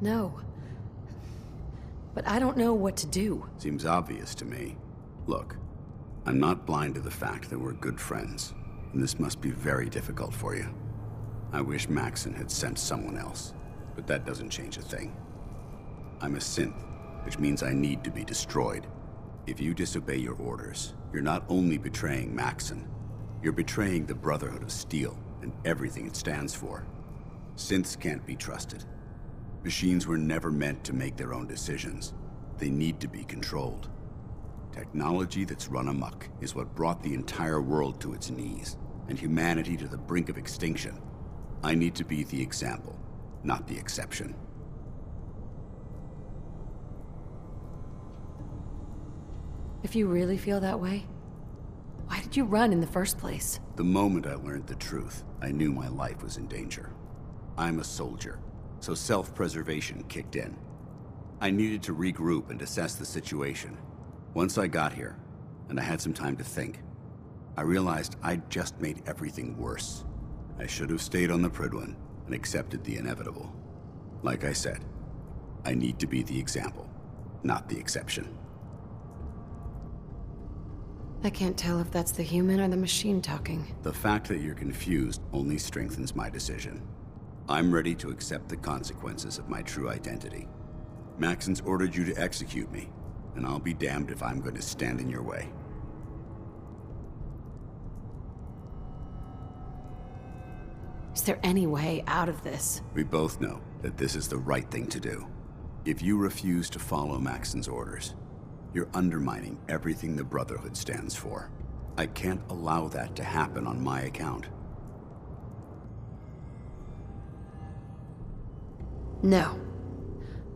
No. But I don't know what to do. Seems obvious to me. Look, I'm not blind to the fact that we're good friends, and this must be very difficult for you. I wish Maxon had sent someone else, but that doesn't change a thing. I'm a synth, which means I need to be destroyed. If you disobey your orders, you're not only betraying Maxon, you're betraying the Brotherhood of Steel and everything it stands for. Synths can't be trusted. Machines were never meant to make their own decisions. They need to be controlled. Technology that's run amok is what brought the entire world to its knees, and humanity to the brink of extinction. I need to be the example, not the exception. If you really feel that way, why did you run in the first place? The moment I learned the truth, I knew my life was in danger. I'm a soldier, so self-preservation kicked in. I needed to regroup and assess the situation. Once I got here, and I had some time to think, I realized I'd just made everything worse. I should have stayed on the Prydwen and accepted the inevitable. Like I said, I need to be the example, not the exception. I can't tell if that's the human or the machine talking. The fact that you're confused only strengthens my decision. I'm ready to accept the consequences of my true identity. Maxon's ordered you to execute me, and I'll be damned if I'm going to stand in your way. Is there any way out of this? We both know that this is the right thing to do. If you refuse to follow Maxon's orders, you're undermining everything the Brotherhood stands for. I can't allow that to happen on my account. No.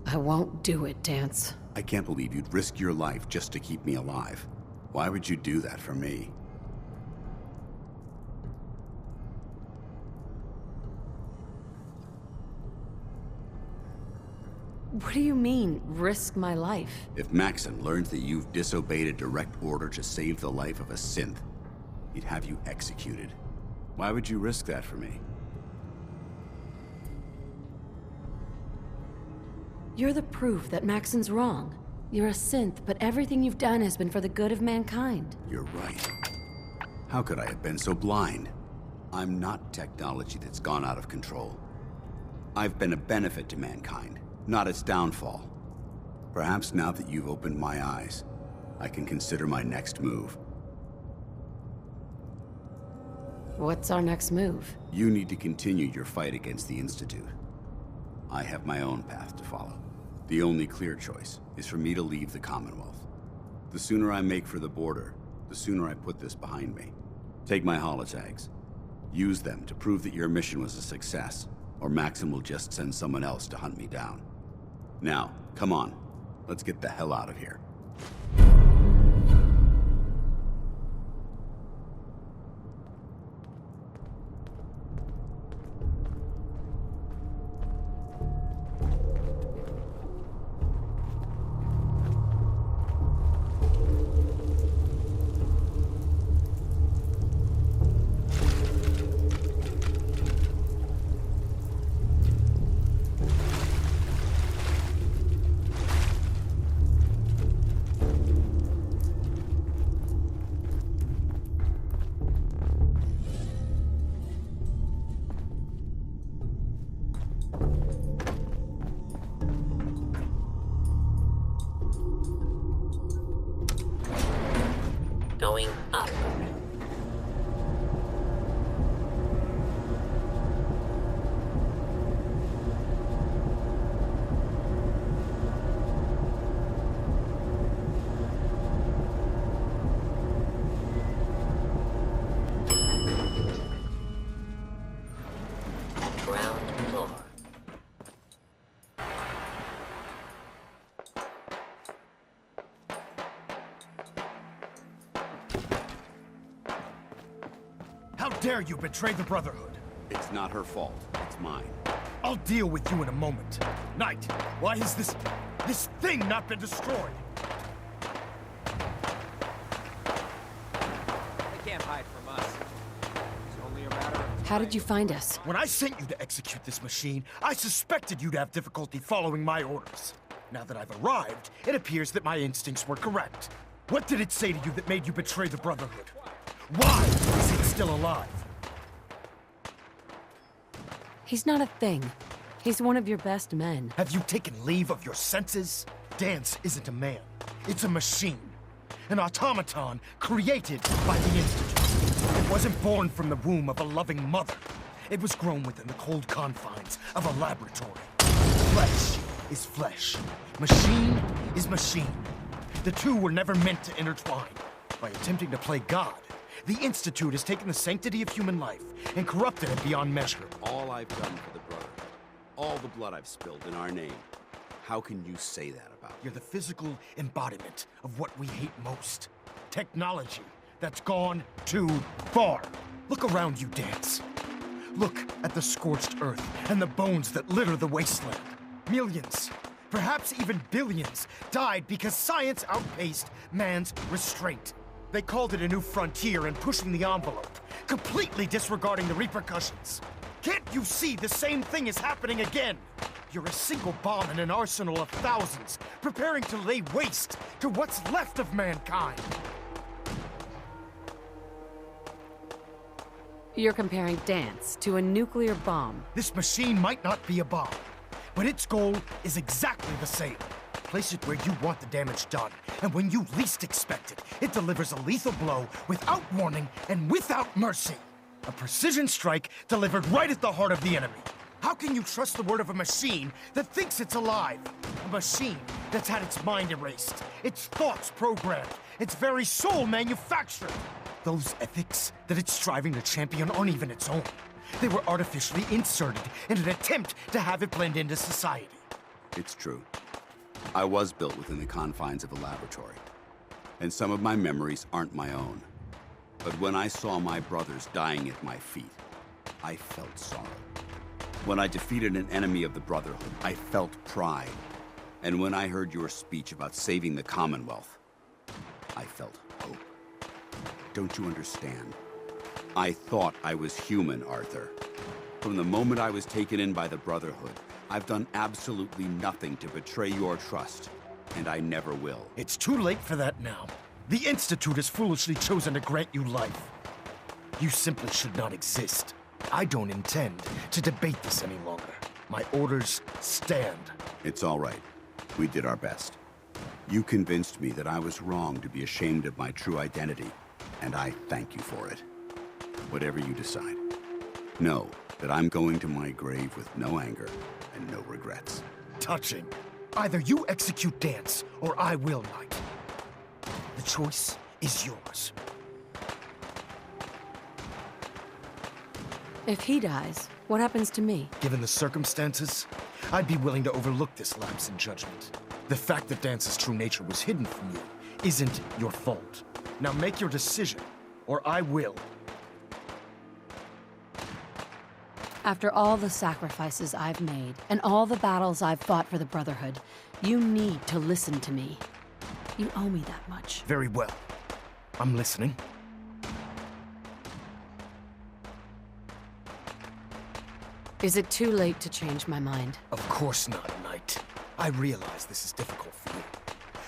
I won't do it, Danse. I can't believe you'd risk your life just to keep me alive. Why would you do that for me? What do you mean, risk my life? If Maxon learns that you've disobeyed a direct order to save the life of a synth, he'd have you executed. Why would you risk that for me? You're the proof that Maxon's wrong. You're a synth, but everything you've done has been for the good of mankind. You're right. How could I have been so blind? I'm not technology that's gone out of control. I've been a benefit to mankind, not its downfall. Perhaps now that you've opened my eyes, I can consider my next move. What's our next move? You need to continue your fight against the Institute. I have my own path to follow. The only clear choice is for me to leave the Commonwealth. The sooner I make for the border, the sooner I put this behind me. Take my holotags. Use them to prove that your mission was a success, or Maxon will just send someone else to hunt me down. Now, come on. Let's get the hell out of here. Going up. Ground floor. How dare you betray the Brotherhood? It's not her fault. It's mine. I'll deal with you in a moment. Knight, why has this thing not been destroyed? They can't hide from us. It's only a matter of time. How did you find us? When I sent you to execute this machine, I suspected you'd have difficulty following my orders. Now that I've arrived, it appears that my instincts were correct. What did it say to you that made you betray the Brotherhood? Why is it still alive? He's not a thing. He's one of your best men. Have you taken leave of your senses? Dance isn't a man. It's a machine. An automaton created by the Institute. It wasn't born from the womb of a loving mother. It was grown within the cold confines of a laboratory. Flesh is flesh. Machine is machine. The two were never meant to intertwine. By attempting to play God, the Institute has taken the sanctity of human life and corrupted it beyond measure. All I've done for the Brotherhood, all the blood I've spilled in our name, how can you say that about me? You're the physical embodiment of what we hate most. Technology that's gone too far. Look around you, Dance. Look at the scorched earth and the bones that litter the wasteland. Millions, perhaps even billions, died because science outpaced man's restraint. They called it a new frontier and pushing the envelope, completely disregarding the repercussions. Can't you see the same thing is happening again? You're a single bomb in an arsenal of thousands, preparing to lay waste to what's left of mankind. You're comparing Dance to a nuclear bomb. This machine might not be a bomb, but its goal is exactly the same. Place it where you want the damage done, and when you least expect it, it delivers a lethal blow without warning and without mercy. A precision strike delivered right at the heart of the enemy. How can you trust the word of a machine that thinks it's alive? A machine that's had its mind erased, its thoughts programmed, its very soul manufactured. Those ethics that it's striving to champion aren't even its own. They were artificially inserted in an attempt to have it blend into society. It's true. I was built within the confines of a laboratory, and some of my memories aren't my own. But when I saw my brothers dying at my feet, I felt sorrow. When I defeated an enemy of the Brotherhood, I felt pride. And when I heard your speech about saving the Commonwealth, I felt hope. Don't you understand? I thought I was human, Arthur. From the moment I was taken in by the Brotherhood, I've done absolutely nothing to betray your trust, and I never will. It's too late for that now. The Institute has foolishly chosen to grant you life. You simply should not exist. I don't intend to debate this any longer. My orders stand. It's all right. We did our best. You convinced me that I was wrong to be ashamed of my true identity, and I thank you for it. Whatever you decide, know that I'm going to my grave with no anger and no regrets. Touching. Either you execute Dance, or I will, Knight. The choice is yours. If he dies, what happens to me? Given the circumstances, I'd be willing to overlook this lapse in judgment. The fact that Dance's true nature was hidden from you isn't your fault. Now make your decision, or I will. After all the sacrifices I've made, and all the battles I've fought for the Brotherhood, you need to listen to me. You owe me that much. Very well. I'm listening. Is it too late to change my mind? Of course not, Knight. I realize this is difficult for you.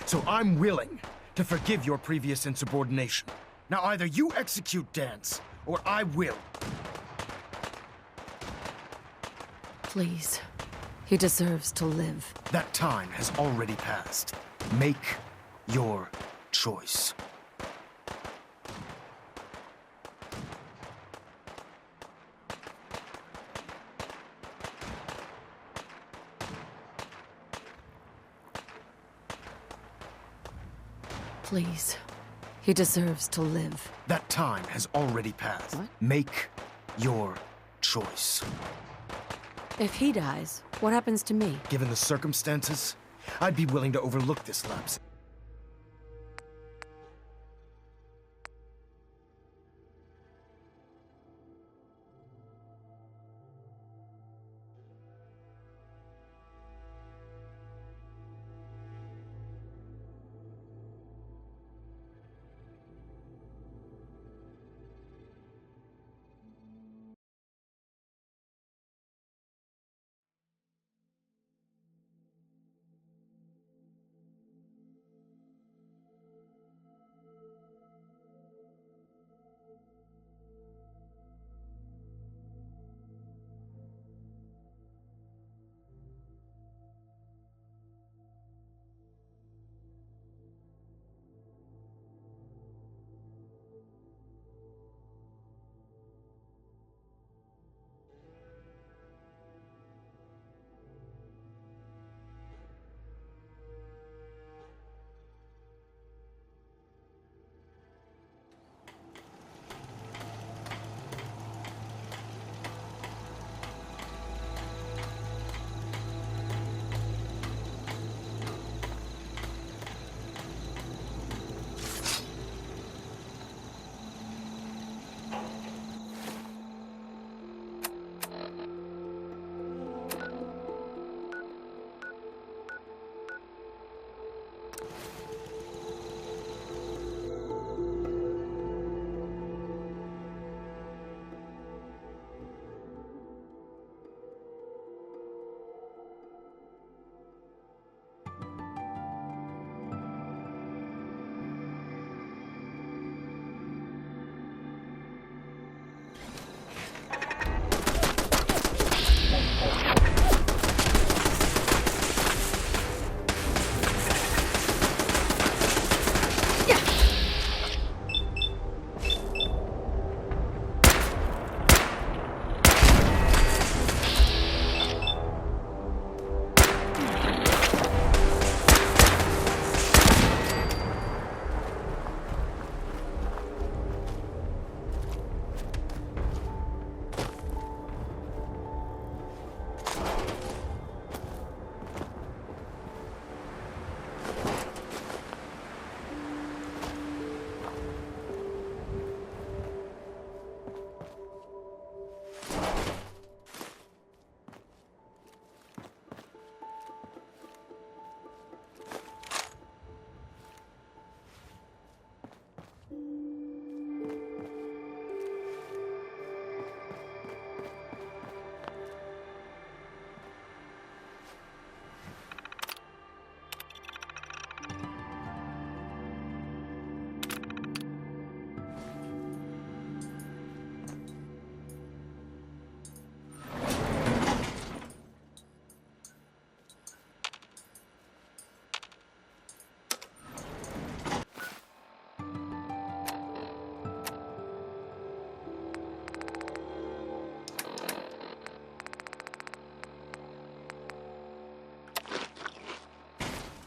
So I'm willing to forgive your previous insubordination. Now either you execute Dance, or I will. Please. He deserves to live. That time has already passed. Make your choice. Please. He deserves to live. That time has already passed. What? Make your choice. If he dies, what happens to me? Given the circumstances, I'd be willing to overlook this lapse.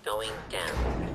going down.